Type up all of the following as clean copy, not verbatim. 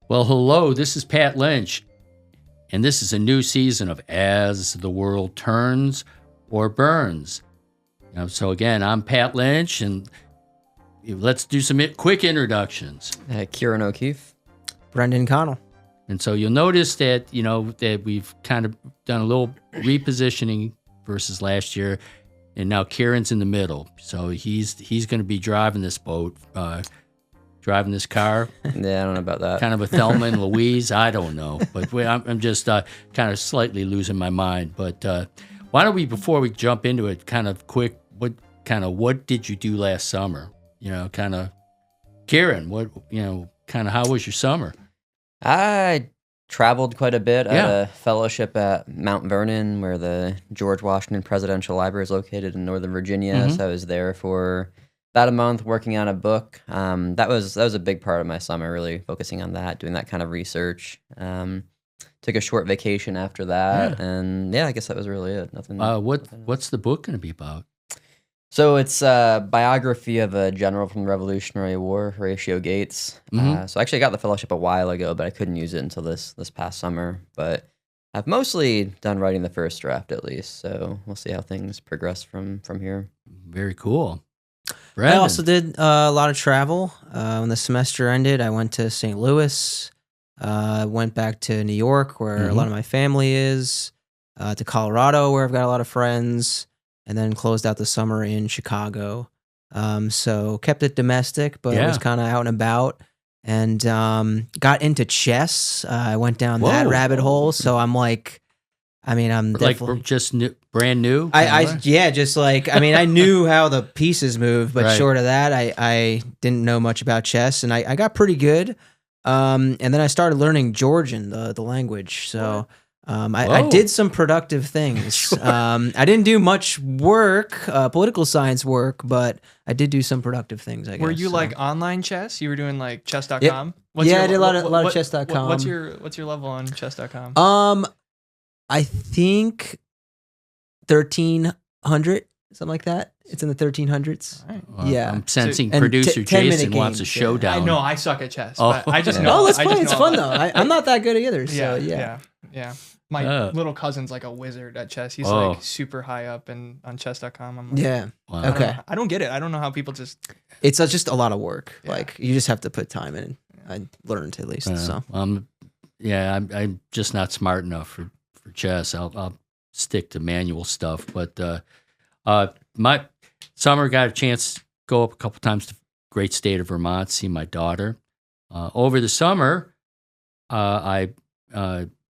Well, hello, this is Pat Lynch, and this is a new season of As the World Turns or Burns. So again, I'm Pat Lynch, and let's do some quick introductions. Kieran O'Keefe. Brendan Connell. And so you'll notice that, that we've kind of done a little repositioning versus last year, and now Kieran's in the middle. So he's going to be driving this boat, driving this car. Yeah, I don't know about that. Kind of a Thelma and Louise. I don't know, but I'm just kind of slightly losing my mind. But why don't we, before we jump into it, kind of quick, what did you do last summer? Kieran, how was your summer? I traveled quite a bit. I had a fellowship at Mount Vernon, where the George Washington Presidential Library is located in Northern Virginia. Mm-hmm. So I was there for about a month working on a book. That was a big part of my summer, really focusing on that, doing that kind of research. Took a short vacation after that, and I guess that was really it. Nothing. What's the book going to be about? So it's a biography of a general from the Revolutionary War, Horatio Gates. Mm-hmm. So I actually got the fellowship a while ago, but I couldn't use it until this past summer. But I've mostly done writing the first draft, at least. So we'll see how things progress from here. Very cool. Brandon. I also did a lot of travel. When the semester ended, I went to St. Louis, went back to New York, where a lot of my family is, to Colorado, where I've got a lot of friends, and then closed out the summer in Chicago. So kept it domestic, but was kind of out and about, and got into chess. I went down that rabbit hole. So I'm definitely just brand new. I knew how the pieces move, but short of that, I didn't know much about chess, and I got pretty good. And then I started learning Georgian, the language. So I did some productive things. Sure. I didn't do much work, political science work, but I did do some productive things, I guess. Were you like online chess? You were doing like chess.com? Yep. I did a lot of chess.com. What's your level on chess.com? I think 1300, something like that. It's in the 1300s. Right. Yeah. I'm sensing producer Jason wants a showdown. I know I suck at chess, but I just know. Oh, let's play. It's fun though. I'm not that good either. So yeah. My little cousin's like a wizard at chess. He's like super high up and on chess.com. I'm like, Wow. Okay. I don't get it. I don't know how people just. It's just a lot of work. Yeah. Like you just have to put time in. I learned at least. I'm just not smart enough for chess. I'll stick to manual stuff. But my summer got a chance to go up a couple times to great state of Vermont, see my daughter. Over the summer, I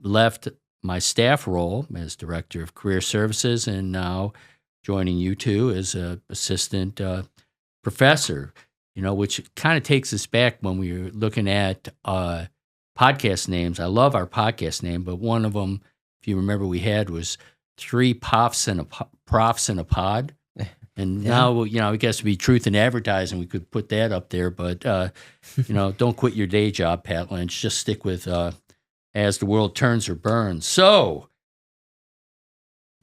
left my staff role as Director of Career Services, and now joining you two as an assistant professor, which kind of takes us back when we were looking at podcast names. I love our podcast name, but one of them, if you remember, we had was Three Profs and a Pod. And now, I guess to be Truth in Advertising, we could put that up there. But, don't quit your day job, Pat Lynch. Just stick with As the World Turns or Burns. So,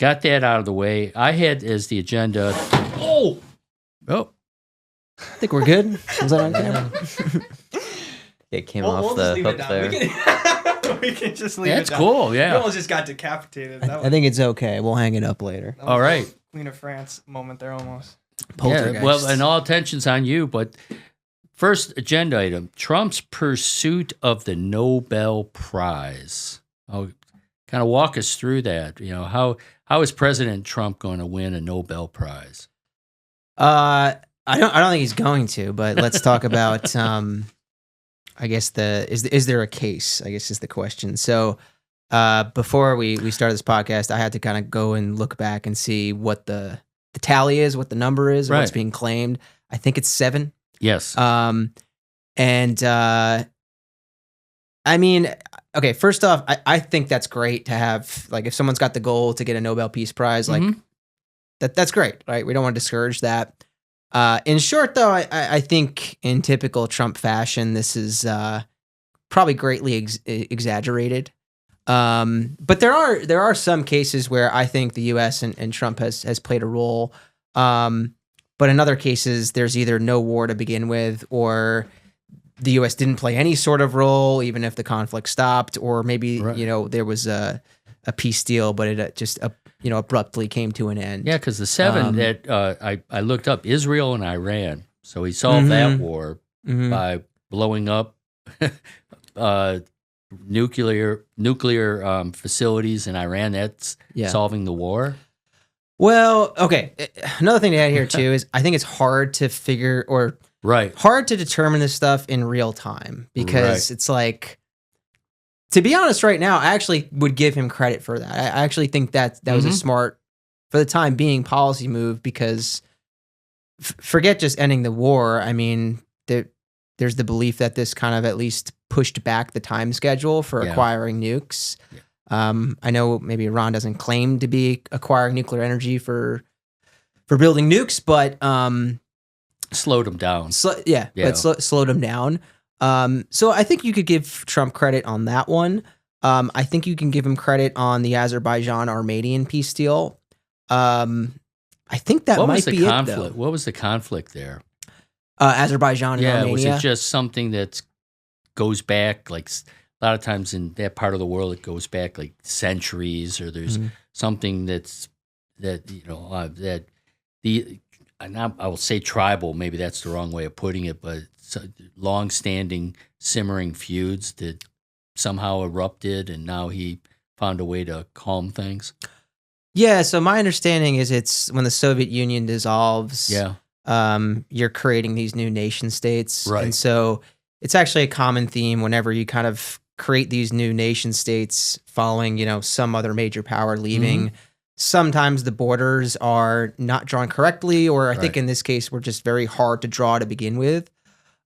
got that out of the way. I had as the agenda. Oh! I think we're good. Was that on camera? It came off the hook there. We can just leave it down. That's cool, yeah. You almost just got decapitated. I think it's okay. We'll hang it up later. All right. Queen of France moment there almost. Poltergeist. Yeah, well, and all attention's on you, but first agenda item, Trump's pursuit of the Nobel Prize. I'll kind of walk us through that. How is President Trump going to win a Nobel Prize? I don't think he's going to, but let's talk about I guess is there a case, I guess is the question. So before we started this podcast, I had to kind of go and look back and see what the tally is, what the number is, what's being claimed. I think it's 7. Yes. Okay, first off, I think that's great to have, like, if someone's got the goal to get a Nobel Peace Prize, like, that's great, right? We don't want to discourage that. In short, though, I think in typical Trump fashion, this is probably greatly exaggerated. But there are some cases where I think the U.S. and Trump has played a role. But in other cases, there's either no war to begin with, or the U.S. didn't play any sort of role, even if the conflict stopped, or maybe Right. there was a peace deal, but it just abruptly came to an end. Yeah, because the seven that I looked up, Israel and Iran. So he solved that war by blowing up nuclear facilities in Iran. That's solving the war. Well, okay. Another thing to add here too is I think it's hard to figure or hard to determine this stuff in real time because it's like, to be honest, right now, I actually would give him credit for that. I actually think that was a smart, for the time being, policy move because forget just ending the war. I mean, there's the belief that this kind of at least pushed back the time schedule for acquiring nukes. Yeah. I know maybe Iran doesn't claim to be acquiring nuclear energy for building nukes, but slowed them down. But slowed them down. So I think you could give Trump credit on that one. I think you can give him credit on the Azerbaijan-Armenian peace deal. I think that might be it, though. What was the conflict there? Azerbaijan and Armenia. Was it just something that goes back like a lot of times in that part of the world, it goes back like centuries, or there's something I will say tribal, maybe that's the wrong way of putting it, but long-standing simmering feuds that somehow erupted, and now he found a way to calm things. Yeah, so my understanding is it's when the Soviet Union dissolves, you're creating these new nation states. Right. And so it's actually a common theme whenever you kind of create these new nation states following, some other major power leaving. Sometimes the borders are not drawn correctly, or I think in this case, were just very hard to draw to begin with.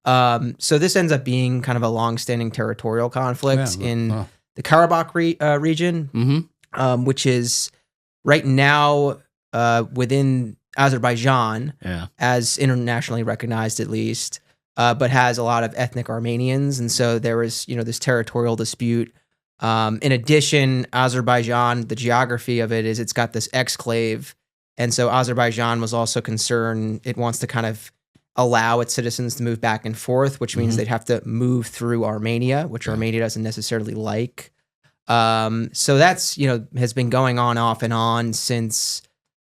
So this ends up being kind of a long-standing territorial conflict in the Karabakh region, which is right now within Azerbaijan, as internationally recognized at least, but has a lot of ethnic Armenians. And so there was, this territorial dispute. In addition, Azerbaijan, the geography of it is it's got this exclave. And so Azerbaijan was also concerned. It wants to kind of allow its citizens to move back and forth, which means they'd have to move through Armenia, which Armenia doesn't necessarily like. So that's, has been going on off and on since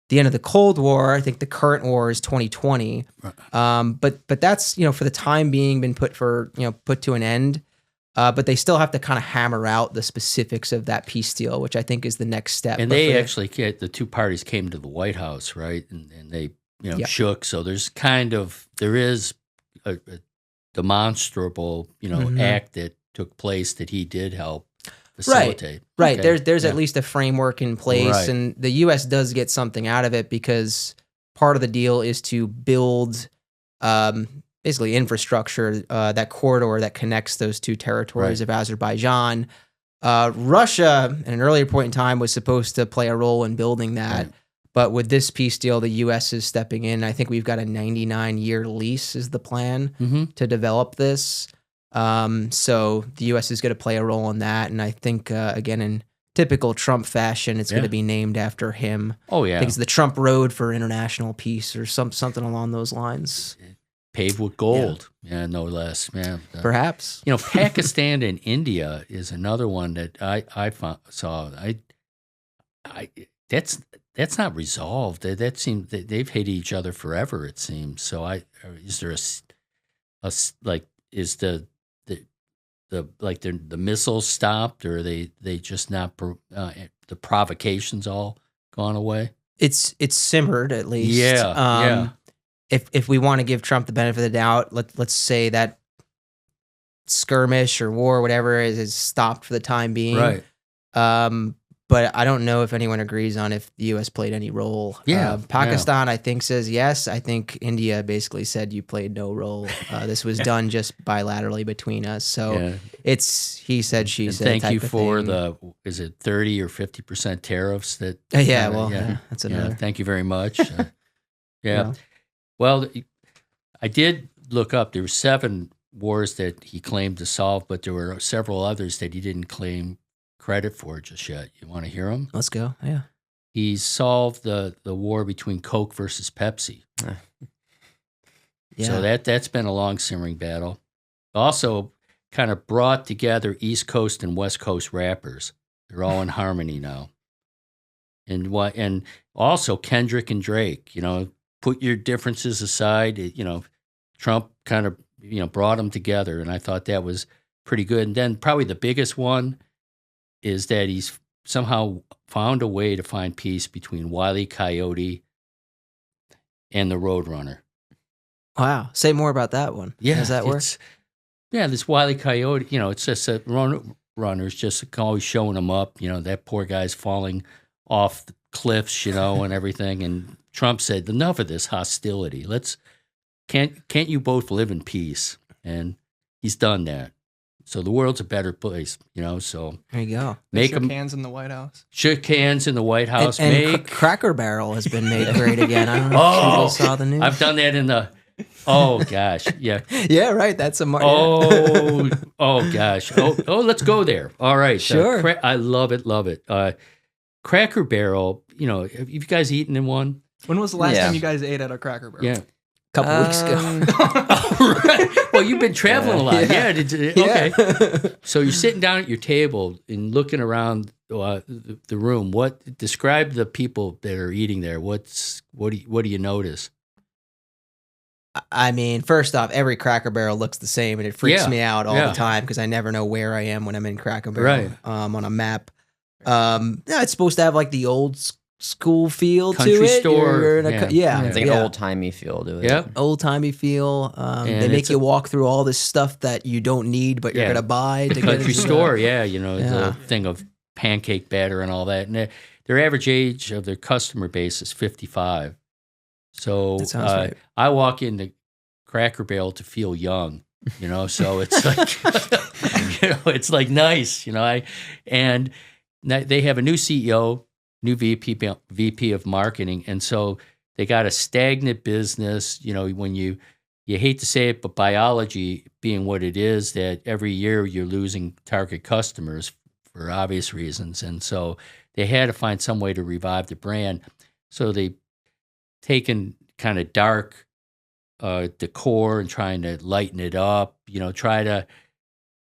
the end of the Cold War. I think the current war is 2020. But that's, for the time being been put to an end. But they still have to kind of hammer out the specifics of that peace deal, which I think is the next step. And they actually the two parties came to the White House, right? And they, shook. So there is a demonstrable, act that took place that he did help facilitate. Right. Okay. There's at least a framework in place, and the U.S. does get something out of it because part of the deal is to build basically infrastructure, that corridor that connects those two territories of Azerbaijan. Russia, at an earlier point in time, was supposed to play a role in building that. Right. But with this peace deal, the U.S. is stepping in. I think we've got a 99-year lease is the plan to develop this. So the U.S. is going to play a role in that. And I think, again, in typical Trump fashion, it's going to be named after him. Oh, yeah. I think it's the Trump Road for International Peace or something along those lines. Paved with gold, no less. Yeah, perhaps. Pakistan and India is another one that I saw. That's not resolved. That seems they've hated each other forever. It seems. So is there the missiles stopped, or are they just not the provocations all gone away? It's simmered at least. Yeah. If we want to give Trump the benefit of the doubt, let's say that skirmish or war or whatever is stopped for the time being. Right. But I don't know if anyone agrees on if the U.S. played any role. Pakistan, I think, says yes. I think India basically said you played no role. This was done just bilaterally between us. So it's he said, she said. Thank you for is it 30 or 50% tariffs that? That's another. Thank you very much. Well, I did look up. There were 7 wars that he claimed to solve, but there were several others that he didn't claim credit for just yet. You want to hear them? Let's go. Yeah. He solved the war between Coke versus Pepsi. So that's been a long simmering battle. also kind of brought together East Coast and West Coast rappers. They're all in harmony now. And also Kendrick and Drake, put your differences aside. Trump kind of, brought them together, and I thought that was pretty good. And then probably the biggest one is that he's somehow found a way to find peace between Wile E. Coyote and the Roadrunner. Wow. Say more about that one. Yeah. How does that work? This Wile E. Coyote, it's just a runner's just always showing him up. That poor guy's falling off the cliffs, and everything. And Trump said, enough of this hostility. Can't you both live in peace? And he's done that. So the world's a better place, so. There you go. They shook hands in the White House. Shook hands in the White House. And Cracker Barrel has been made great again. I don't know if people saw the news. I've done that in the, oh gosh, yeah. Yeah, right. That's a Oh gosh. Oh, let's go there. All right. Sure. I love it. Cracker Barrel, have you guys eaten in one? When was the last time you guys ate at a Cracker Barrel? Yeah. Couple weeks ago. Right. Well, you've been traveling a lot. Yeah. Okay. So you're sitting down at your table and looking around the room. Describe the people that are eating there? What do you notice? I mean, first off, every Cracker Barrel looks the same, and it freaks me out all the time because I never know where I am when I'm in Cracker Barrel on a map. It's supposed to have like the old school feel Country to it. store. It's like an old-timey feel to it. Yep. Old-timey feel. They make you walk through all this stuff that you don't need, but you're going to buy. To Country store, the thing of pancake batter and all that. And their average age of their customer base is 55. So that sounds right. I walk into Cracker Barrel to feel young, so it's like, it's like nice, and they have a new CEO, new VP of marketing. And so they got a stagnant business, when you hate to say it, but biology being what it is, that every year you're losing target customers for obvious reasons. And so they had to find some way to revive the brand. So they taken kind of dark decor and trying to lighten it up, try to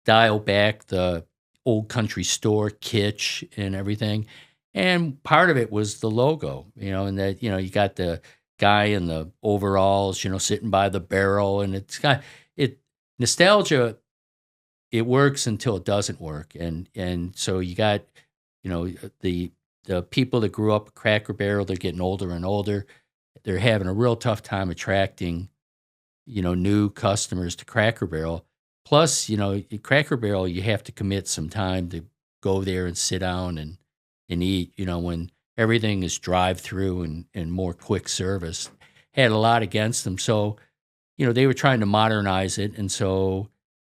dial back the old country store kitsch and everything. And part of it was the logo, and that, you got the guy in the overalls, sitting by the barrel, and it's got nostalgia. It works until it doesn't work. And so you got, the people that grew up at Cracker Barrel, they're getting older and older. They're having a real tough time attracting, new customers to Cracker Barrel. Plus, at Cracker Barrel, you have to commit some time to go there and sit down and eat, when everything is drive-through and more quick service. Had a lot against them. So, they were trying to modernize it. And so,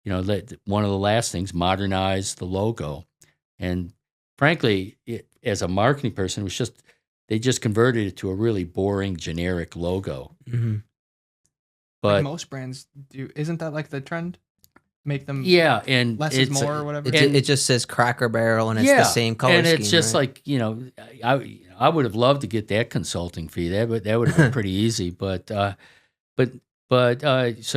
one of the last things, modernize the logo. And frankly, as a marketing person, they just converted it to a really boring, generic logo. Mm-hmm. But like most brands do. Isn't that like the trend? Make them and less is more or whatever. It just says Cracker Barrel and it's the same color and scheme. It's just right? like, I would have loved to get that consulting fee. That would have been pretty easy. But so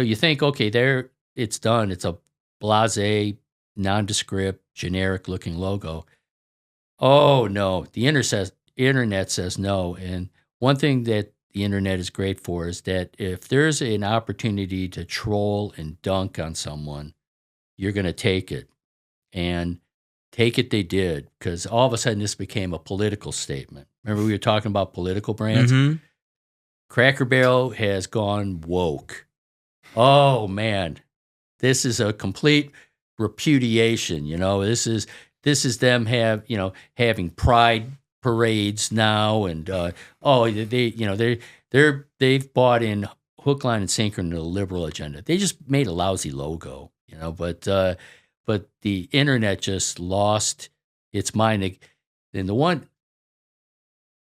you think, okay, it's done. It's a blasé, nondescript, generic looking logo. Oh no, the internet says no. And one thing that the internet is great for is that if there's an opportunity to troll and dunk on someone, you're going to take it. And take it they did, because all of a sudden this became a political statement. Remember we were talking about political brands? Mm-hmm. Cracker Barrel has gone woke. Oh, man. This is a complete repudiation, This is them having pride parades now, and they've bought in hook, line, and sinker into the liberal agenda. They just made a lousy logo, but the internet just lost its mind. And the one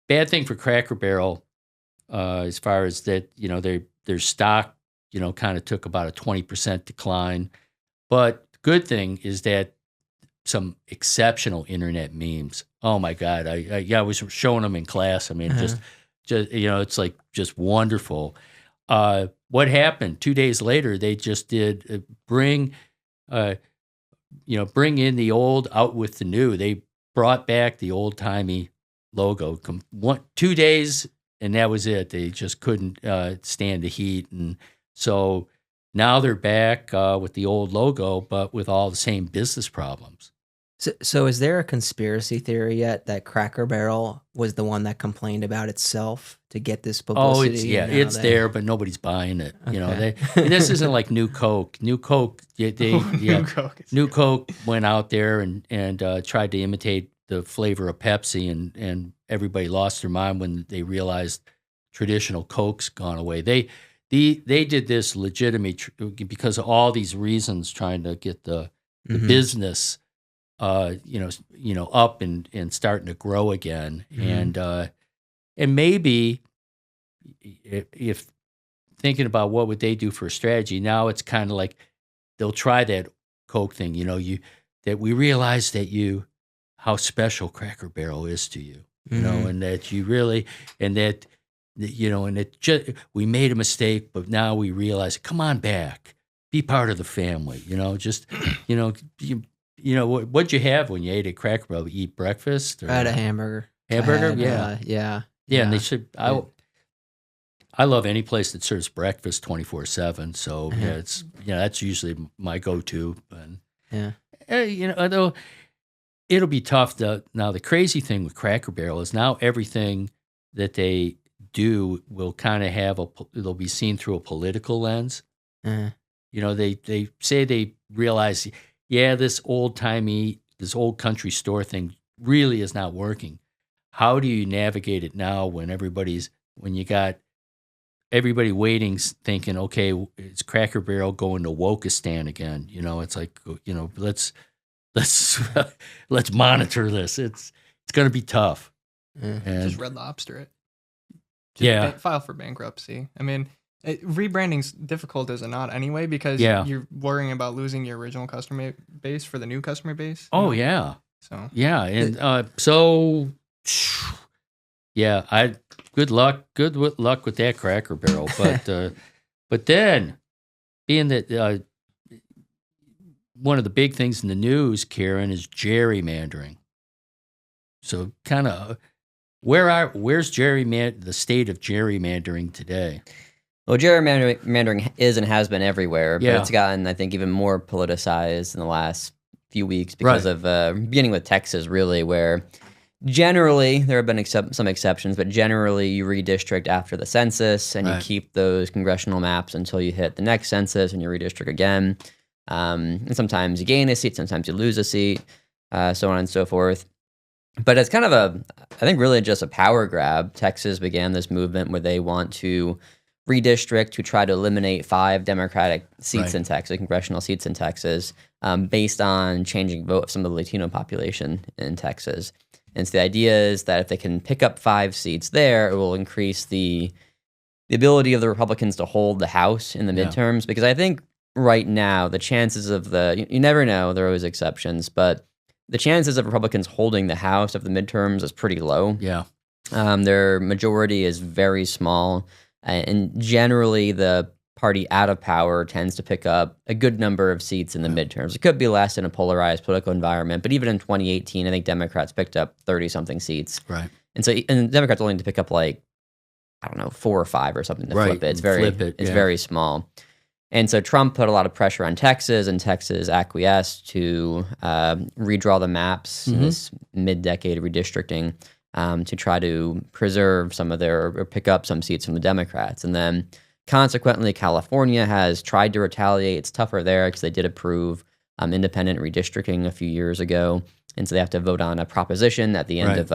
bad thing for Cracker Barrel, as far as that, their stock, kind of took about a 20% decline. But the good thing is that some exceptional internet memes. Oh my God. I was showing them in class. I mean, just it's like just wonderful. what happened 2 days later? They just did bring in the old, out with the new. They brought back the old timey logo. 2 days, and that was it. They just couldn't stand the heat, and so now they're back with the old logo, but with all the same business problems. So is there a conspiracy theory yet that Cracker Barrel was the one that complained about itself to get this publicity? It's there, but nobody's buying it. Okay. This isn't like New Coke. New Coke, New Coke went out there and tried to imitate the flavor of Pepsi, and everybody lost their mind when they realized traditional Coke's gone away. They did this legitimate because of all these reasons, trying to get the business up and starting to grow again. And maybe if thinking about what would they do for a strategy, now it's kind of like they'll try that Coke thing, that we realize how special Cracker Barrel is to you, and that you really, and that, and it just, we made a mistake, but now we realize, come on back, be part of the family, what'd you have when you ate at Cracker Barrel? Eat breakfast? Or, I had a hamburger. Hamburger? Yeah. And they should. I love any place that serves breakfast 24/7. So that's usually my go-to. And although it'll be tough. Now the crazy thing with Cracker Barrel is now everything that they do will kind of it'll be seen through a political lens. They say they realize, this old country store thing really is not working. How do you navigate it now when you got everybody waiting, thinking, okay, it's Cracker Barrel going to Wokistan again? It's like, let's monitor this. It's going to be tough. And just Red Lobster it. File for bankruptcy. I mean, rebranding's difficult, is it not, anyway? Because you're worrying about losing your original customer base for the new customer base. Oh, yeah. So good luck with that Cracker Barrel. But then, being that one of the big things in the news, Kieran, is gerrymandering. So kind of where's the state of gerrymandering today? Well, gerrymandering is and has been everywhere, but it's gotten, I think, even more politicized in the last few weeks because of beginning with Texas, really, where generally there have been some exceptions, but generally you redistrict after the census and you keep those congressional maps until you hit the next census and you redistrict again. And sometimes you gain a seat, sometimes you lose a seat, so on and so forth. But it's kind of I think really just a power grab. Texas began this movement where they want to redistrict to try to eliminate 5 Democratic seats in Texas, congressional seats in Texas, based on changing vote of some of the Latino population in Texas. And so the idea is that if they can pick up 5 seats there, it will increase the ability of the Republicans to hold the House in the midterms. Because I think right now the chances of you never know, there are always exceptions, but the chances of Republicans holding the House of the midterms is pretty low. Yeah. Their majority is very small. And generally, the party out of power tends to pick up a good number of seats in the midterms. It could be less in a polarized political environment, but even in 2018, I think Democrats picked up 30-something seats. Right. And Democrats only need to pick up 4 or 5 or something to flip it. It's very small. And so Trump put a lot of pressure on Texas, and Texas acquiesced to redraw the maps in this mid-decade redistricting. To try to preserve some of or pick up some seats from the Democrats. And then consequently, California has tried to retaliate. It's tougher there because they did approve independent redistricting a few years ago. And so they have to vote on a proposition at the end of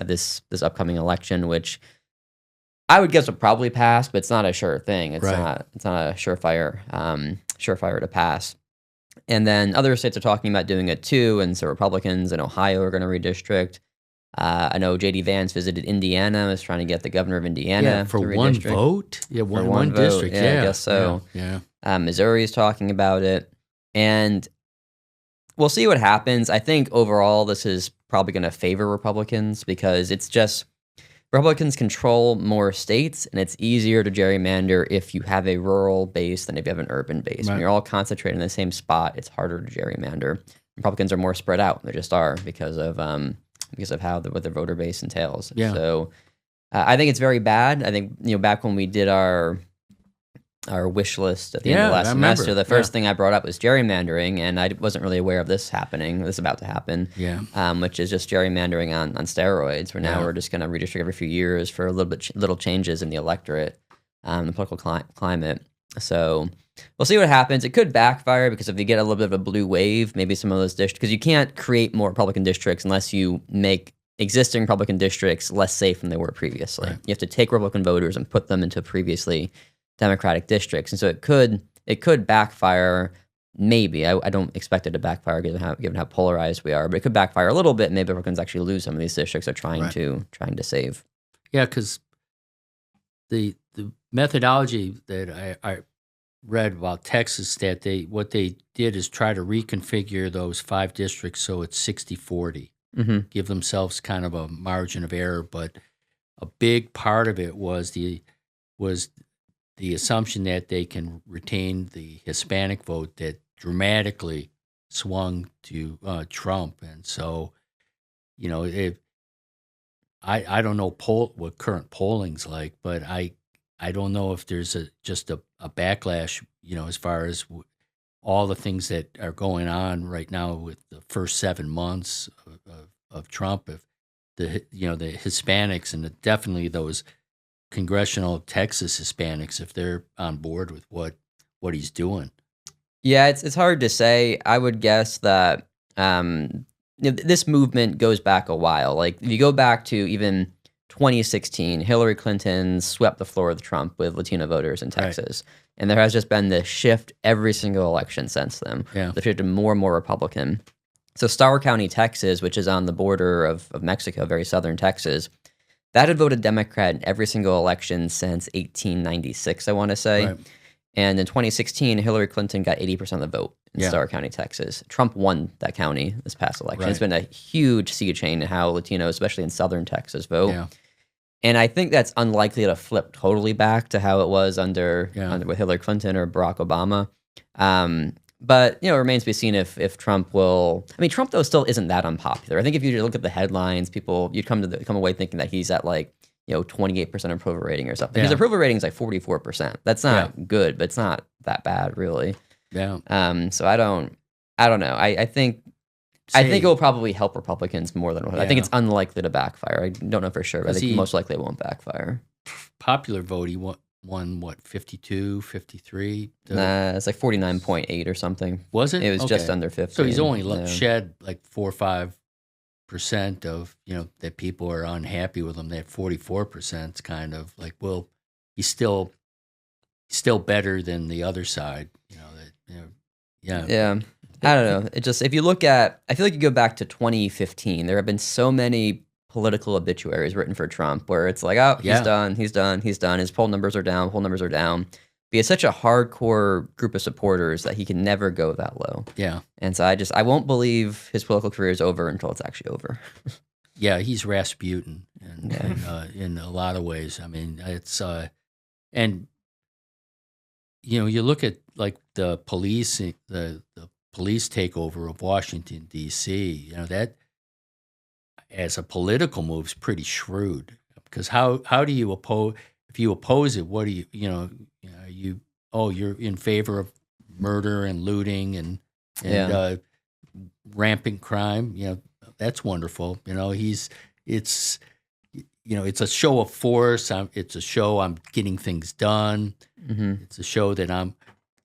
this upcoming election, which I would guess would probably pass, but it's not a sure thing. It's not a surefire to pass. And then other states are talking about doing it too. And so Republicans in Ohio are going to redistrict. I know J.D. Vance visited Indiana, was trying to get the governor of Indiana for to one redistrict. vote? Yeah, one vote. district. I guess so. Yeah. Missouri is talking about it. And we'll see what happens. I think overall this is probably going to favor Republicans because it's just Republicans control more states, and it's easier to gerrymander if you have a rural base than if you have an urban base. Right. When you're all concentrated in the same spot, it's harder to gerrymander. Republicans are more spread out. They just are because of how what their voter base entails. Yeah. So I think it's very bad. I think back when we did our wish list at the end of last semester, the first thing I brought up was gerrymandering, and I wasn't really aware of this about to happen. Yeah. Which is just gerrymandering on steroids, where now we're just going to redistrict every few years for little changes in the electorate, the political climate. So we'll see what happens. It could backfire because if you get a little bit of a blue wave, maybe some of those districts, because you can't create more Republican districts unless you make existing Republican districts less safe than they were previously. Right. You have to take Republican voters and put them into previously Democratic districts, and so it could backfire. Maybe I don't expect it to backfire given how polarized we are, but it could backfire a little bit. Maybe Republicans actually lose some of these districts they're trying to save. Yeah, because the methodology that I read about Texas, that what they did is try to reconfigure those 5 districts so it's 60-40, give themselves kind of a margin of error. But a big part of it was the assumption that they can retain the Hispanic vote that dramatically swung to Trump. And so, if I don't know what current polling's like, but I don't know if there's just a backlash, as far as all the things that are going on right now with the first 7 months of Trump. If the Hispanics and definitely those congressional Texas Hispanics, if they're on board with what he's doing. Yeah, it's hard to say. I would guess that this movement goes back a while. Like if you go back to even 2016, Hillary Clinton swept the floor with Trump with Latino voters in Texas. Right. And there has just been this shift every single election since then. Yeah. The shift to more and more Republican. So Starr County, Texas, which is on the border of Mexico, very southern Texas, that had voted Democrat in every single election since 1896, I want to say. Right. And in 2016, Hillary Clinton got 80% of the vote in Starr County, Texas. Trump won that county this past election. Right. It's been a huge sea change in how Latinos, especially in southern Texas, vote. Yeah. And I think that's unlikely to flip totally back to how it was under with Hillary Clinton or Barack Obama. But it remains to be seen if Trump will. I mean, Trump though still isn't that unpopular. I think if you look at the headlines, you'd come away thinking that he's at 28% approval rating or something. His approval rating is 44%. That's not good, but it's not that bad really. Yeah. So I don't know. I think it will probably help Republicans more than I think it's unlikely to backfire. I don't know for sure, but I think most likely it won't backfire. Popular vote, he won what, 52, 53? Nah, it's 49.8 or something. Was it? It was just under 50. So he's only shed 4 or 5% of, that people are unhappy with him. That 44% is kind of he's still better than the other side. Yeah. I don't know. It just, if you look at, I feel like you go back to 2015, there have been so many political obituaries written for Trump where it's he's done. His poll numbers are down. But he has such a hardcore group of supporters that he can never go that low. Yeah. And so I won't believe his political career is over until it's actually over. Yeah, he's Rasputin in a lot of ways. I mean, it's, and, you look at the police, the police takeover of Washington, D.C., that as a political move is pretty shrewd, because how do you oppose, if you oppose it, what do you're in favor of murder and looting and rampant crime, that's wonderful. It's a show of force. It's a show I'm getting things done. Mm-hmm. It's a show that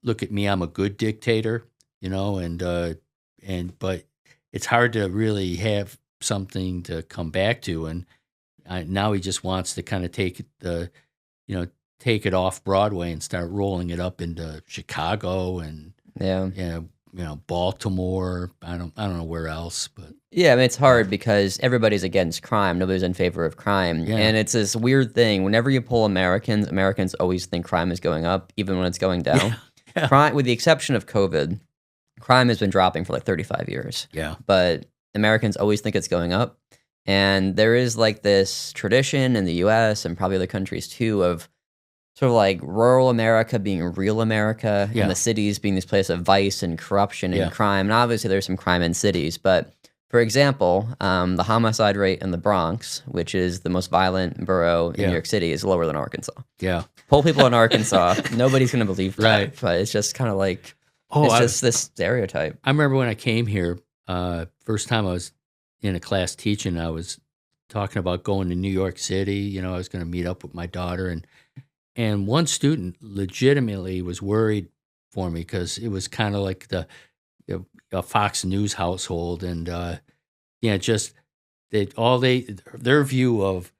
look at me, I'm a good dictator, but it's hard to really have something to come back to. And now he just wants to kind of take it off Broadway and start rolling it up into Chicago and Baltimore. I don't know where else, but yeah, I mean, it's hard because everybody's against crime. Nobody's in favor of crime, and it's this weird thing. Whenever you poll Americans always think crime is going up, even when it's going down. Yeah. Crime, with the exception of COVID, crime has been dropping for 35 years. Yeah, but Americans always think it's going up. And there is like this tradition in the US and probably other countries too of sort of like rural America being real America and the cities being this place of vice and corruption and crime. And obviously there's some crime in cities, but for example, the homicide rate in the Bronx, which is the most violent borough in New York City, is lower than Arkansas. Yeah. Poll people in Arkansas, nobody's going to believe that. Right. But it's just kind of like, it's just this stereotype. I remember when I came here, first time I was in a class teaching, I was talking about going to New York City. I was going to meet up with my daughter, and one student legitimately was worried for me because it was kind of like a Fox News household, and just their view of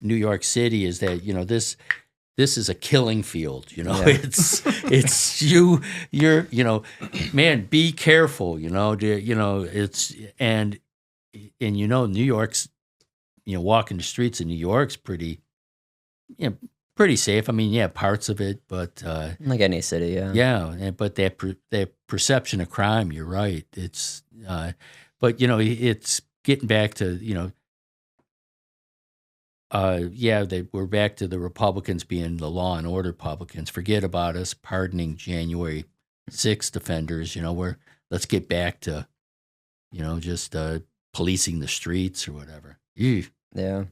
New York City is that this is a killing field. It's you're man, be careful. It's New York's walking the streets of New York's pretty safe. I mean, parts of it, but like any city, but that perception of crime, you're right. It's but it's getting back to we're back to the Republicans being the law and order Republicans. Forget about us pardoning January 6th offenders. Let's get back to just policing the streets or whatever. Ew. Yeah.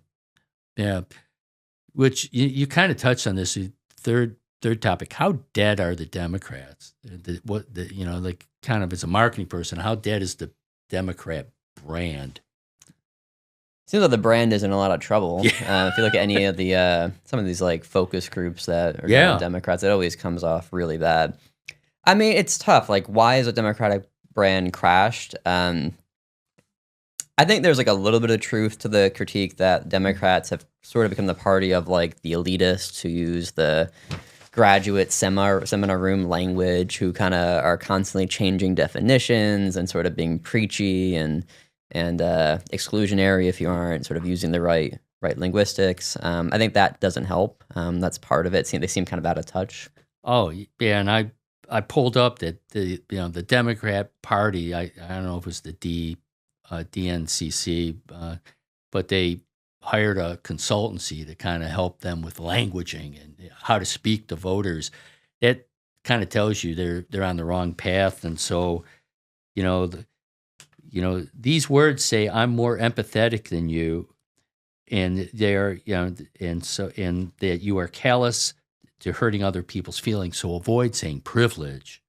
Which you kind of touched on this third topic. How dead are the Democrats? Like kind of as a marketing person, how dead is the Democrat brand? Seems like the brand is in a lot of trouble. If you look at any of the some of these like focus groups that are Democrats, it always comes off really bad. I mean, it's tough. Like, why is a Democratic brand crashed? I think there's like a little bit of truth to the critique that Democrats have sort of become the party of like the elitists who use the graduate seminar room language, who kind of are constantly changing definitions and sort of being preachy and exclusionary if you aren't sort of using the right linguistics. I think that doesn't help. That's part of it. They seem kind of out of touch. Oh yeah, and I pulled up that the Democrat Party. I don't know if it was the DNCC, but they hired a consultancy to kind of help them with languaging and how to speak to voters. It kind of tells you they're on the wrong path, and so these words say I'm more empathetic than you, and they're and that you are callous to hurting other people's feelings. So avoid saying privilege.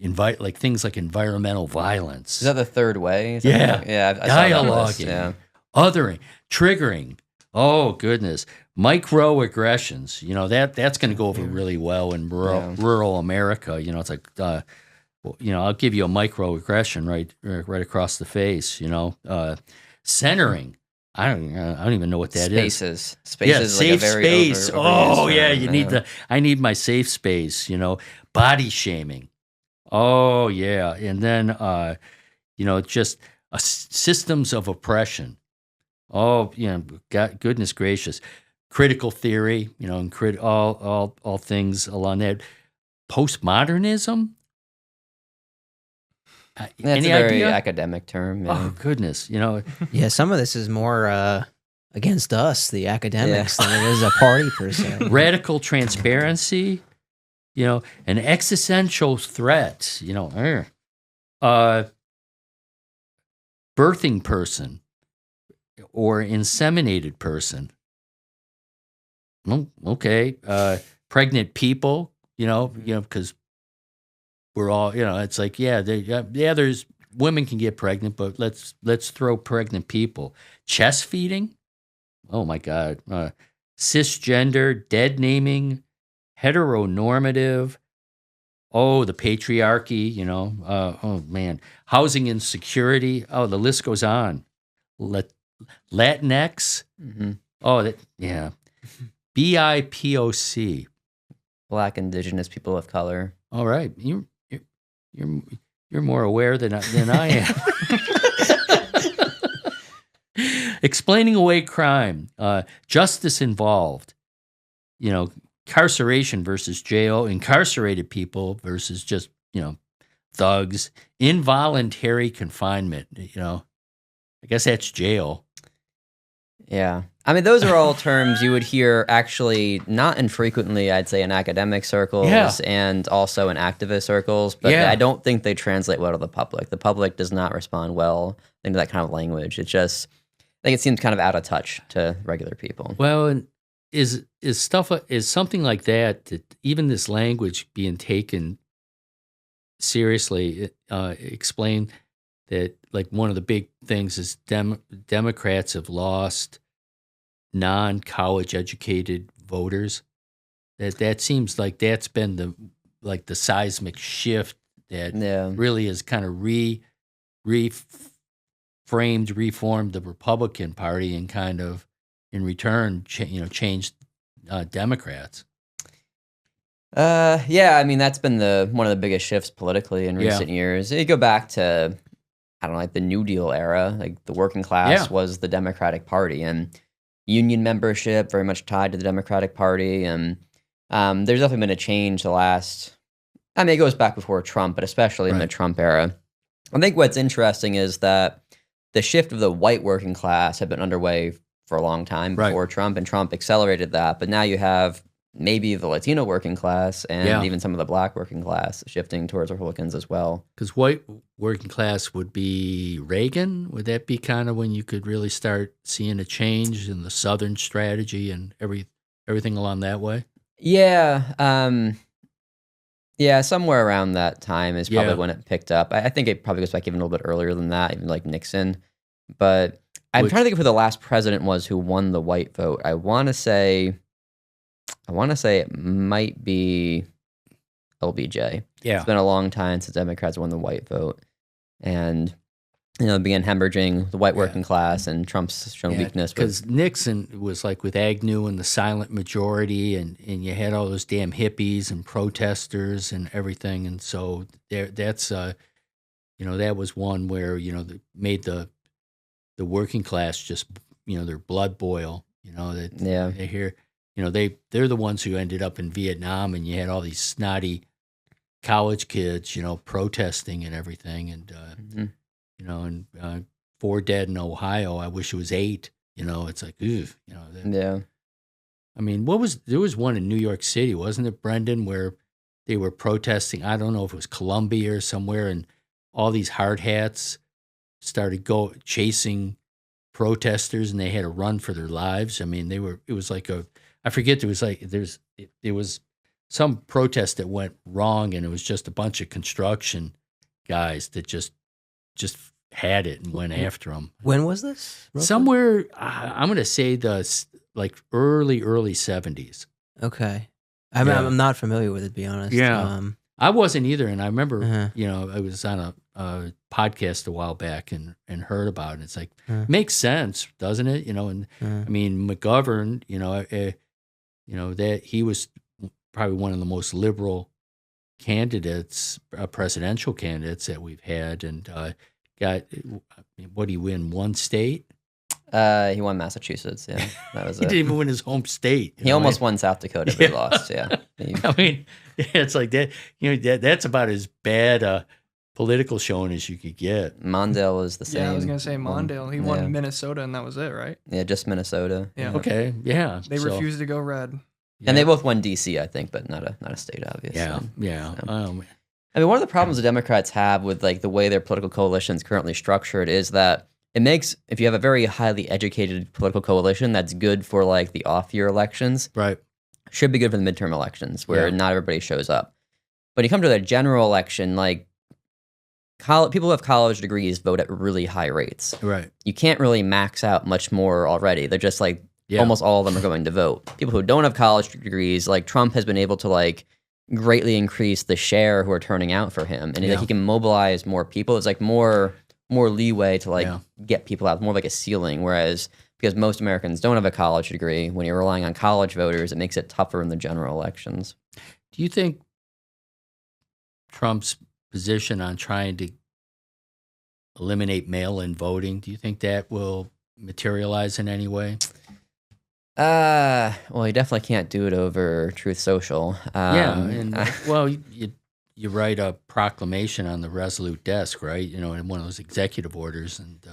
Like things like environmental violence. Is that the third way? Yeah. Dialoguing, othering, triggering. Oh goodness, microaggressions. That's going to go over really well in rural America. It's like I'll give you a microaggression right across the face. Centering. I don't even know what that is. Spaces. Safe like a very space. overused term. I need my safe space. Body shaming. Oh yeah, and then just systems of oppression. Oh God, goodness gracious, critical theory. And all things along that. Postmodernism. That's any a very idea? academic term. Yeah. Oh goodness, Yeah, some of this is more against us, the academics, than it is a party per se. Radical transparency. An existential threat, birthing person or inseminated person. Okay. Pregnant people, because we're all, it's like, there's women can get pregnant, but let's throw pregnant people. Chest feeding. Oh my God. Cisgender, dead naming. Heteronormative, the patriarchy, oh man, housing insecurity, the list goes on. Latinx, BIPOC, Black, Indigenous, people of color. All right, you're more aware than I am. Explaining away crime, justice involved, incarceration versus jail, incarcerated people versus just, thugs, involuntary confinement, I guess that's jail. Yeah. I mean, those are all terms you would hear actually not infrequently, I'd say, in academic circles and also in activist circles, but I don't think they translate well to the public. The public does not respond well into that kind of language. It just, I think it seems kind of out of touch to regular people. Well, and is something like that even this language being taken seriously, explain that like one of the big things is Democrats have lost non-college educated voters. That seems like that's been the seismic shift that really has kind of reformed the Republican Party and kind of in return changed Democrats. I mean, that's been one of the biggest shifts politically in recent years. You go back to, I don't know, like the New Deal era, like the working class was the Democratic Party, and union membership very much tied to the Democratic Party. And there's definitely been a change the last, I mean, it goes back before Trump, but especially in the Trump era. I think what's interesting is that the shift of the white working class had been underway for a long time before Trump, and Trump accelerated that. But now you have maybe the Latino working class and even some of the black working class shifting towards Republicans as well. Because white working class would be Reagan? Would that be kind of when you could really start seeing a change in the Southern strategy and everything along that way? Yeah. Somewhere around that time is probably when it picked up. I think it probably goes back even a little bit earlier than that, even like Nixon. But I'm trying to think of who the last president was who won the white vote. I want to say it might be LBJ. Yeah. It's been a long time since Democrats won the white vote. And, began hemorrhaging the white working class, and Trump's shown weakness. Because Nixon was like with Agnew and the silent majority, and you had all those damn hippies and protesters and everything. And so that's, that was one where, made the working class just, their blood boil, they hear. They're the ones who ended up in Vietnam, and you had all these snotty college kids, protesting and everything, and and 4 dead in Ohio. I wish it was 8. It's like, ooh, I mean, there was one in New York City, wasn't it, Brendan, where they were protesting? I don't know if it was Columbia or somewhere, and all these hard hats started chasing protesters, and they had to run for their lives. I mean, it was like I forget, there was some protest that went wrong, and it was just a bunch of construction guys that just had it and went after them. When was this? Roughly? Somewhere, I'm going to say early 70s. Okay. I'm not familiar with it, to be honest. Yeah. I wasn't either, and I remember, I was on a podcast a while back and heard about it. It's like, makes sense, doesn't it? I mean, McGovern, that he was probably one of the most liberal candidates, presidential candidates that we've had, and what did he win? One state? He won Massachusetts. Yeah, that was. He didn't even win his home state. He almost won South Dakota, but he lost. Yeah, I mean, it's like that. That's about as bad political showing as you could get. Mondale was the same. Yeah, I was gonna say Mondale. He won Minnesota, and that was it, right? Yeah, just Minnesota. Yeah. Okay. Yeah. They refused to go red. And they both won D.C., I think, but not a state, obviously. Yeah. So. I mean, one of the problems the Democrats have with like the way their political coalition is currently structured is that it makes, if you have a very highly educated political coalition, that's good for like the off-year elections. Right. Should be good for the midterm elections where not everybody shows up. But you come to the general election, like people who have college degrees vote at really high rates. Right. You can't really max out much more already. They're just like, almost all of them are going to vote. People who don't have college degrees, like Trump has been able to like greatly increase the share who are turning out for him. And like, he can mobilize more people. It's like more leeway to like get people out, more like a ceiling. Whereas because most Americans don't have a college degree, when you're relying on college voters, it makes it tougher in the general elections. Do you think Trump's position on trying to eliminate mail-in voting, do you think that will materialize in any way? Well, you definitely can't do it over Truth Social. Well, you write a proclamation on the Resolute desk, right? In one of those executive orders, and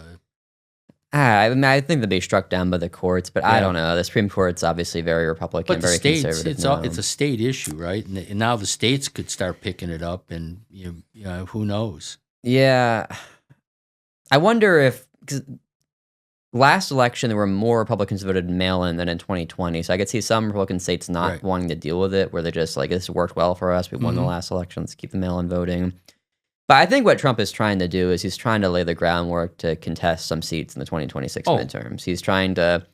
I think they'll be struck down by the courts, but I don't know. The Supreme Court's obviously very Republican, but very states, conservative. It's a state issue, right? And now the states could start picking it up, and who knows? Yeah, I wonder if because last election there were more Republicans voted mail-in than in 2020, so I could see some Republican states not wanting to deal with it, where they're just like, "This worked well for us. We won the last election. Let's keep the mail-in voting." But I think what Trump is trying to do is he's trying to lay the groundwork to contest some seats in the 2026 midterms. He's trying to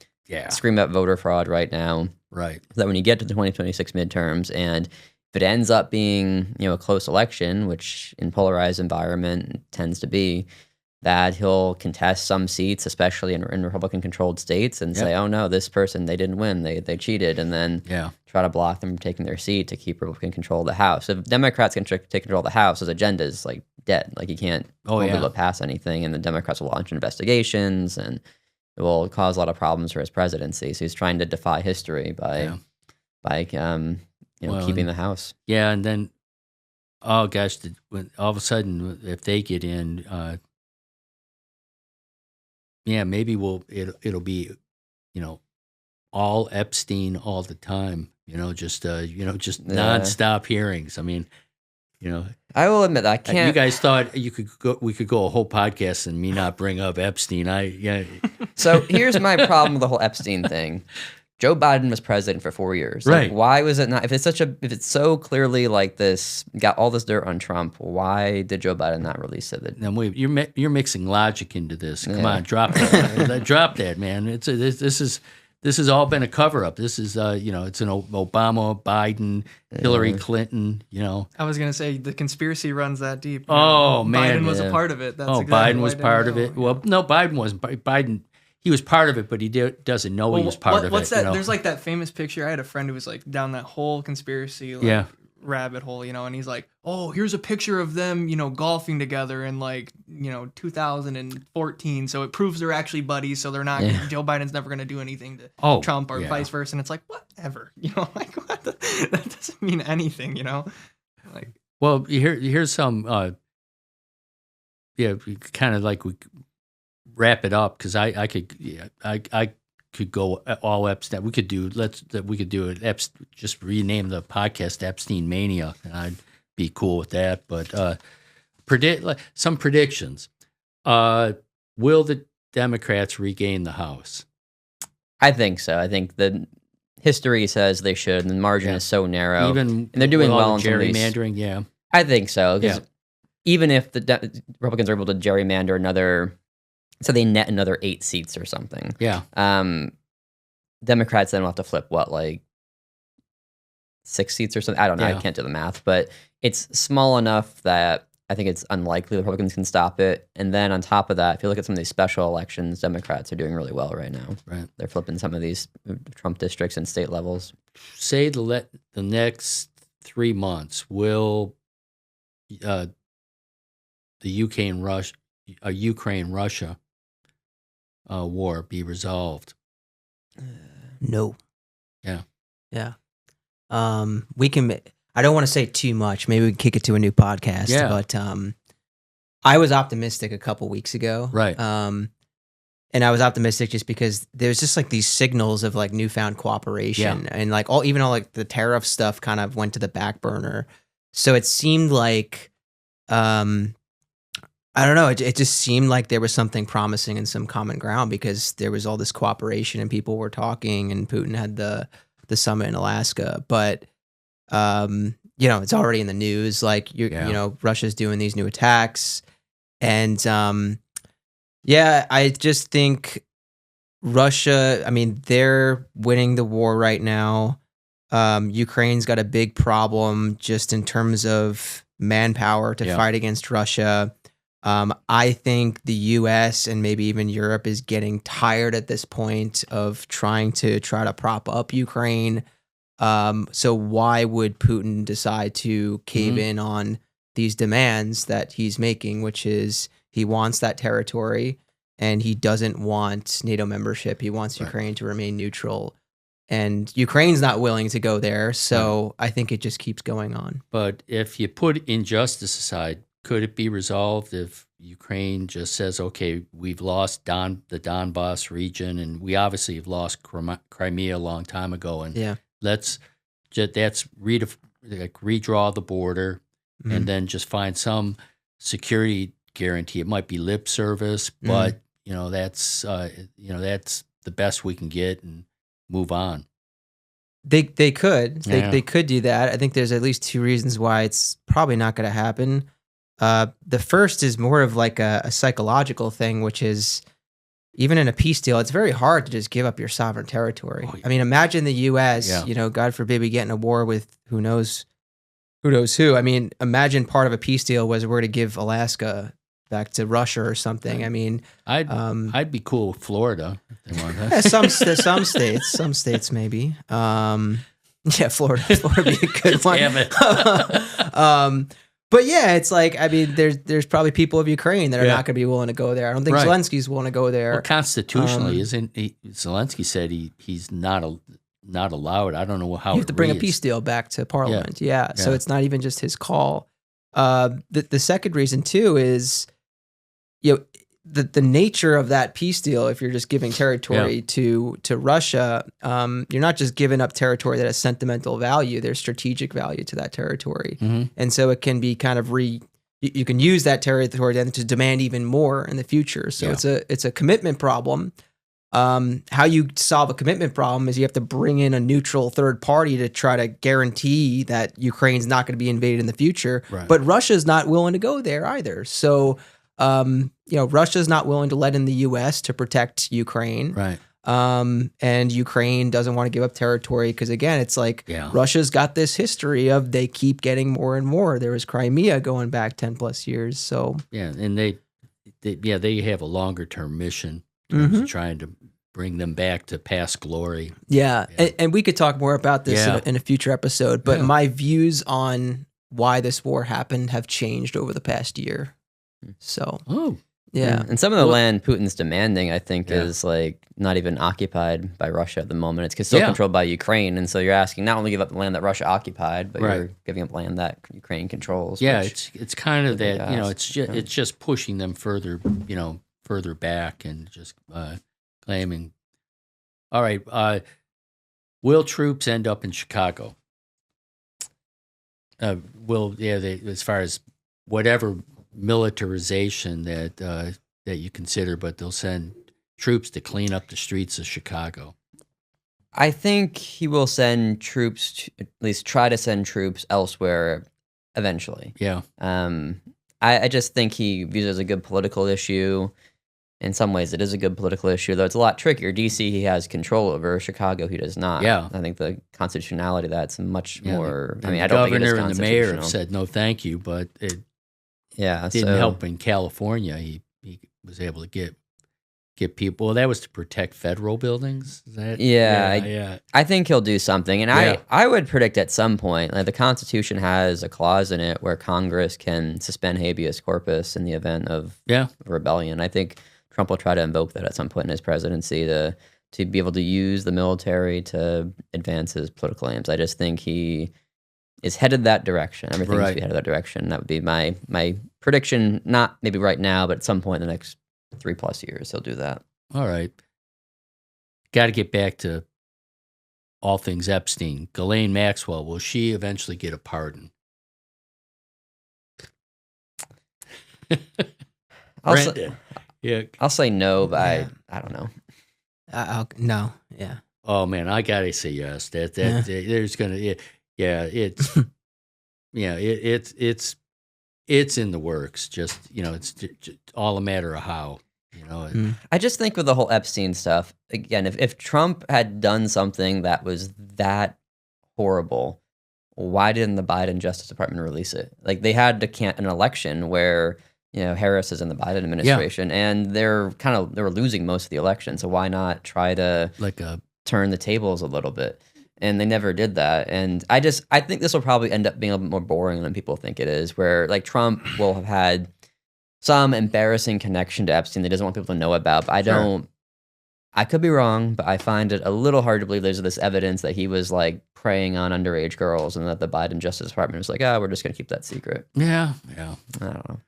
scream out voter fraud right now. Right. So that when you get to the 2026 midterms and if it ends up being, a close election, which in polarized environment tends to be, that he'll contest some seats, especially in Republican-controlled states, and say, "Oh no, this person, they didn't win, they cheated," and then try to block them from taking their seat to keep Republican control of the House. If Democrats can take control of the House, his agenda is like dead. Like he can't be able to pass anything, and the Democrats will launch investigations, and it will cause a lot of problems for his presidency. So he's trying to defy history by keeping the House. Yeah, and then all of a sudden, if they get in. Maybe it'll be, all Epstein all the time. Just nonstop hearings. I mean, I will admit I can't. You guys thought we could go a whole podcast and me not bring up Epstein. So here's my problem with the whole Epstein thing. Joe Biden was president for 4 years. Right. Why was it not? If it's so clearly like this, got all this dirt on Trump, why did Joe Biden not release it? Now, you're mixing logic into this. Come on, drop that. Drop that, man. This has all been a cover up. This is it's an Obama, Biden, Hillary Clinton. I was gonna say the conspiracy runs that deep. Oh man, Biden was a part of it. That's Biden was part of it. Well, no, Biden wasn't. Biden. He was part of it, but he doesn't know he was part of it. What's that? There's like that famous picture. I had a friend who was like down that whole conspiracy rabbit hole, and he's like, "Oh, here's a picture of them, golfing together in 2014. So it proves they're actually buddies. So they're not. Joe Biden's never going to do anything to Trump or vice versa." And it's like, whatever, what that doesn't mean anything, Like, well, here's some, kind of like we wrap it up because I could go all Epstein. We could do it. Just rename the podcast Epstein Mania, and I'd be cool with that. But some predictions. Will the Democrats regain the House? I think so. I think the history says they should, and the margin is so narrow. And they're doing well in gerrymandering. I think so. Because even if the Republicans are able to gerrymander another. So they net another 8 seats or something. Yeah. Democrats then will have to flip 6 seats or something. I don't know. I can't do the math, but it's small enough that I think it's unlikely the Republicans can stop it. And then on top of that, if you look at some of these special elections, Democrats are doing really well right now. Right. They're flipping some of these Trump districts and state levels. Say the next 3 months will the Ukraine-Russia war be resolved? No. Yeah. We can. I don't want to say too much. Maybe we can kick it to a new podcast. Yeah. But I was optimistic a couple weeks ago. Right. And I was optimistic just because there's just like these signals of like newfound cooperation, and like all like the tariff stuff kind of went to the back burner. So it seemed like, I don't know. It just seemed like there was something promising and some common ground because there was all this cooperation and people were talking, and Putin had the summit in Alaska. But it's already in the news. Like Russia's doing these new attacks, and I just think Russia. I mean, they're winning the war right now. Ukraine's got a big problem just in terms of manpower to fight against Russia. I think the U.S. and maybe even Europe is getting tired at this point of trying to prop up Ukraine. So why would Putin decide to cave in on these demands that he's making, which is he wants that territory and he doesn't want NATO membership. He wants Ukraine to remain neutral. And Ukraine's not willing to go there. So I think it just keeps going on. But if you put injustice aside, could it be resolved if Ukraine just says, okay, we've lost the Donbass region, and we obviously have lost Crimea a long time ago, and let's redraw the border, and then just find some security guarantee. It might be lip service, but that's the best we can get, and move on. They could do that. I think there's at least two reasons why it's probably not going to happen. The first is more of like a psychological thing, which is even in a peace deal, it's very hard to just give up your sovereign territory. I mean, imagine the U.S. God forbid we get in a war with who knows who. I mean, imagine part of a peace deal was we're to give Alaska back to Russia or something. I mean, I'd be cool with Florida. Some states maybe. Florida would be a good one. Damn it. But yeah, it's like, I mean, there's probably people of Ukraine that are not going to be willing to go there. I don't think Zelensky's willing to go there. Well, constitutionally, isn't he? Zelensky said he's not allowed. I don't know how you have to bring a peace deal back to Parliament. So it's not even just his call. The second reason too is, the nature of that peace deal. If you're just giving territory to Russia, you're not just giving up territory that has sentimental value. There's strategic value to that territory, and so it can be kind of you can use that territory then to demand even more in the future. So it's a commitment problem. How you solve a commitment problem is you have to bring in a neutral third party to try to guarantee that Ukraine's not going to be invaded in the future. Right. But Russia's not willing to go there either. So, Russia's not willing to let in the U.S. to protect Ukraine. Right. And Ukraine doesn't want to give up territory because, again, it's like Russia's got this history of they keep getting more and more. There was Crimea going back 10 plus years. So and they have a longer term mission. Trying to bring them back to past glory. And we could talk more about this in a future episode, but my views on why this war happened have changed over the past year. So, and some of the land Putin's demanding, I think, is like not even occupied by Russia at the moment. It's still controlled by Ukraine, and so you're asking not only give up the land that Russia occupied, but you're giving up land that Ukraine controls. Yeah, it's kind of that. It's just pushing them further back and just claiming. All right, will troops end up in Chicago? As far as whatever militarization that you consider, but they'll send troops to clean up the streets of Chicago. I think he will send troops, at least try to send troops elsewhere eventually. Yeah. I just think he views it as a good political issue. In some ways, it is a good political issue, though it's a lot trickier. D.C. he has control over. Chicago he does not. Yeah. I think the constitutionality of that's much more. I mean, I don't think it is the governor and the mayor have said no, thank you, but it didn't help in California. He was able to get people. Well, that was to protect federal buildings. Is that? I think he'll do something, and I would predict at some point, like the Constitution has a clause in it where Congress can suspend habeas corpus in the event of rebellion. I think Trump will try to invoke that at some point in his presidency to be able to use the military to advance his political aims. I just think he is headed that direction. Everything's headed that direction. That would be my prediction. Not maybe right now, but at some point in the next 3+ years, he'll do that. All right. Got to get back to all things Epstein. Ghislaine Maxwell, will she eventually get a pardon? I'll say no, but I don't know. No. Yeah. Oh man, I gotta say yes. There's gonna it's in the works. Just it's all a matter of how. I just think with the whole Epstein stuff, again, if Trump had done something that was that horrible, why didn't the Biden Justice Department release it? Like they had to an election where Harris is in the Biden administration, and they were losing most of the election. So why not try to turn the tables a little bit? And they never did that. And I think this will probably end up being a bit more boring than people think it is, where like Trump will have had some embarrassing connection to Epstein that he doesn't want people to know about. But I could be wrong, but I find it a little hard to believe there's this evidence that he was like preying on underage girls and that the Biden Justice Department was like, we're just going to keep that secret. Yeah. I don't know.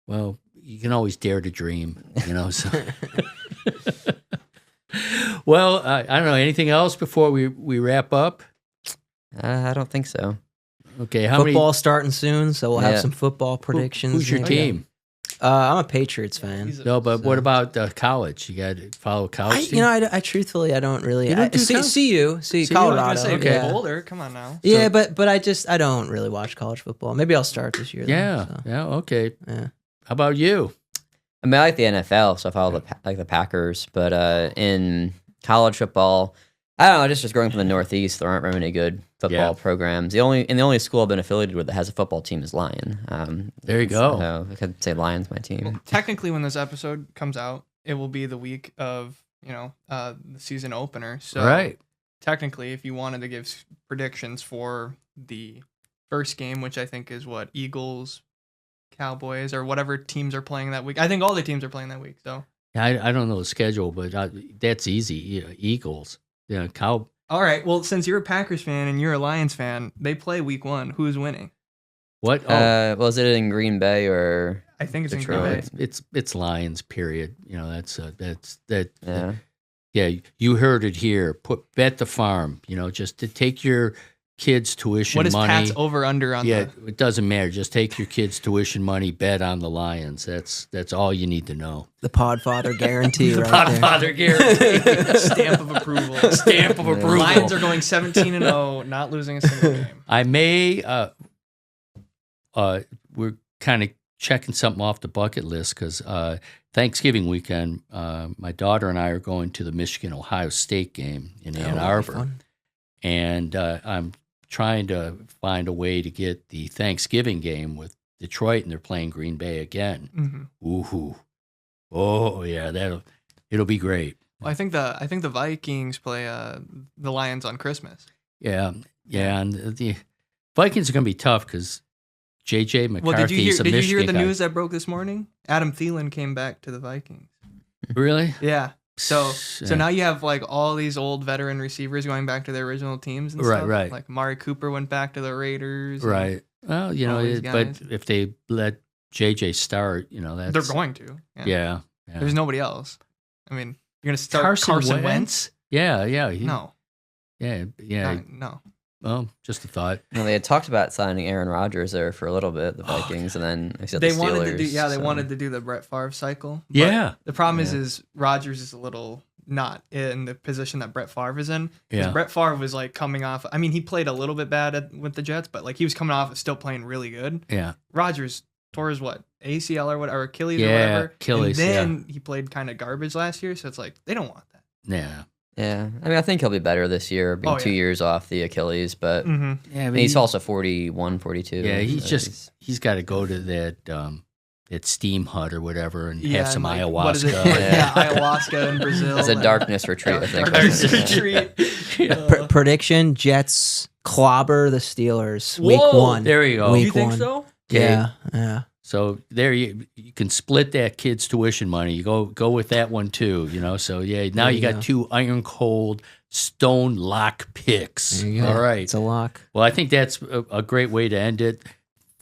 Well, you can always dare to dream, so. Well, I don't know. Anything else before we wrap up? I don't think so. Okay. Football starting soon, so we'll have some football predictions. Who's your team? I'm a Patriots fan. No, but what about college? You got to follow college team? I truthfully, I don't really. You don't do see Colorado. I was gonna say, Okay. Boulder, come on now. Yeah, but I don't really watch college football. Maybe I'll start this year. Okay. Yeah. How about you? I mean, I like the NFL, so I follow the Packers. But in college football, I don't know. Just growing from the Northeast, there aren't very many good football programs. The only school I've been affiliated with that has a football team is Lyon. There you go. So I could say Lyon's my team. Well, technically, when this episode comes out, it will be the week of the season opener. So right. Technically, if you wanted to give predictions for the first game, which I think is what Eagles, Cowboys, or whatever teams are playing that week. I think all the teams are playing that week. So I don't know the schedule, but that's easy. Eagles. Yeah, All right. Well, since you're a Packers fan and you're a Lions fan, they play week 1. Who's winning? What? Was it in Green Bay or? I think it's Detroit. in Green Bay. It's Lions. Period. That's that. Yeah. Yeah, you heard it here. Bet the farm. Just to take your kids' tuition What is money. Pat's over under on that? It doesn't matter. Just take your kids' tuition money. Bet on the Lions. That's all you need to know. The Podfather guarantee. The right Podfather guarantee. Stamp of approval. Stamp of approval. Lions are going 17-0, not losing a single game. I may. We're kind of checking something off the bucket list because Thanksgiving weekend, my daughter and I are going to the Michigan-Ohio State game in Ann Arbor, fun. and I'm trying to find a way to get the Thanksgiving game with Detroit, and they're playing Green Bay again. Mm-hmm. Ooh, oh yeah, it'll be great. Well, I think the Vikings play the Lions on Christmas. Yeah, and the Vikings are going to be tough because J.J. McCarthy's Well, did you hear the guy. news that broke this morning? Adam Thielen came back to the Vikings. Really? Yeah. So Yeah. now you have like all these old veteran receivers going back to their original teams and stuff. Right. Like Amari Cooper went back to the Raiders. Right. Well, all these but guys. if they let JJ start, that's They're going to. Yeah. There's nobody else. I mean, you're going to start Carson Wentz? Yeah. No. Yeah. No. Well, just a thought. Well, they had talked about signing Aaron Rodgers there for a little bit, the Vikings, and then they said They the Steelers. wanted to do the Brett Favre cycle. But Yeah. The problem is Rodgers is a little not in the position that Brett Favre is in. Because Yeah. Brett Favre was like coming off. I mean, he played a little bit bad with the Jets, but like he was coming off and still playing really good. Yeah. Rodgers tore his ACL or what, or Achilles or Yeah, whatever. Achilles, and then he played kind of garbage last year, so it's like they don't want that. Yeah. Yeah, I mean, I think he'll be better this year, being 2 years off the Achilles, but Mm-hmm. Yeah. and he's also 41, 42. Yeah. so He's got to go to that steam hut or whatever and have some and, like, what is ayahuasca. it? Yeah, ayahuasca in Brazil. It's a darkness retreat, I think. Darkness retreat. Prediction: Jets clobber the Steelers week Whoa, 1. there you go. Week You think 1. so? Yeah. So there you can split that kid's tuition money. You go with that one too, So yeah, now There you you got go. 2 iron cold stone lock picks. There you go. All right. It's a lock. Well, I think that's a great way to end it.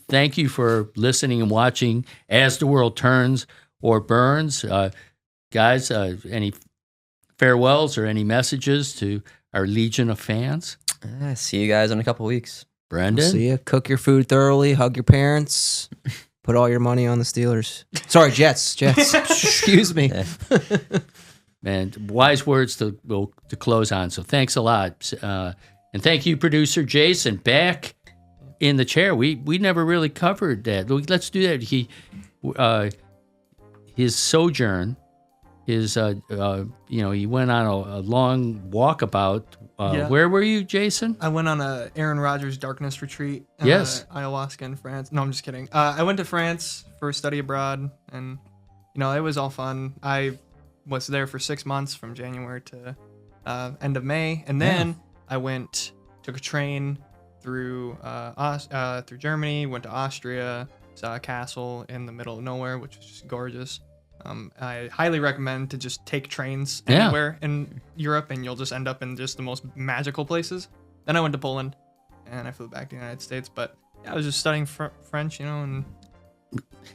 Thank you for listening and watching As the World Turns or Burns. Guys, any farewells or any messages to our legion of fans? See you guys in a couple weeks. Brendan? See ya. Cook your food thoroughly. Hug your parents. Put all your money on the Steelers. Sorry, Jets. Excuse me. Man, wise words to close on. So thanks a lot. And thank you, producer Jason, back in the chair. We never really covered that. Let's do that. His sojourn, he went on a long walkabout. Yeah. Where were you, Jason? I went on a Aaron Rodgers darkness retreat. Yes. Ayahuasca in France. No, I'm just kidding. I went to France for study abroad, and it was all fun. I was there for 6 months from January to end of May, and then I took a train through Germany, went to Austria, saw a castle in the middle of nowhere, which was just gorgeous. I highly recommend to just take trains anywhere in Europe, and you'll just end up in just the most magical places. Then I went to Poland, and I flew back to the United States. But I was just studying French, and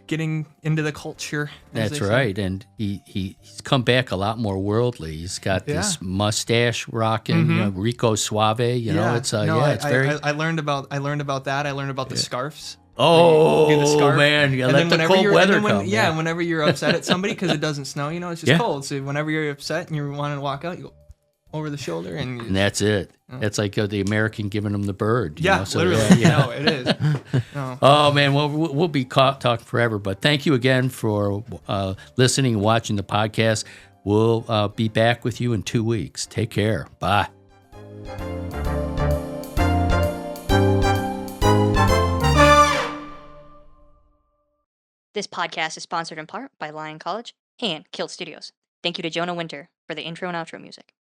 getting into the culture. That's right, and he's come back a lot more worldly. He's got this mustache rocking, Rico Suave. It's very. I learned about that. I learned about the scarves. Oh, do the scarf. Man, you let the cold weather come. Yeah, whenever you're upset at somebody because it doesn't snow, it's just cold. So whenever you're upset and you're wanting to walk out, you go over the shoulder and that's it. That's like the American giving them the bird. Literally. No, it is. No. Oh man, well we'll be talking forever, but thank you again for listening and watching the podcast. We'll be back with you in 2 weeks. Take care. Bye. This podcast is sponsored in part by Lyon College and Kilt Studios. Thank you to Jonah Winter for the intro and outro music.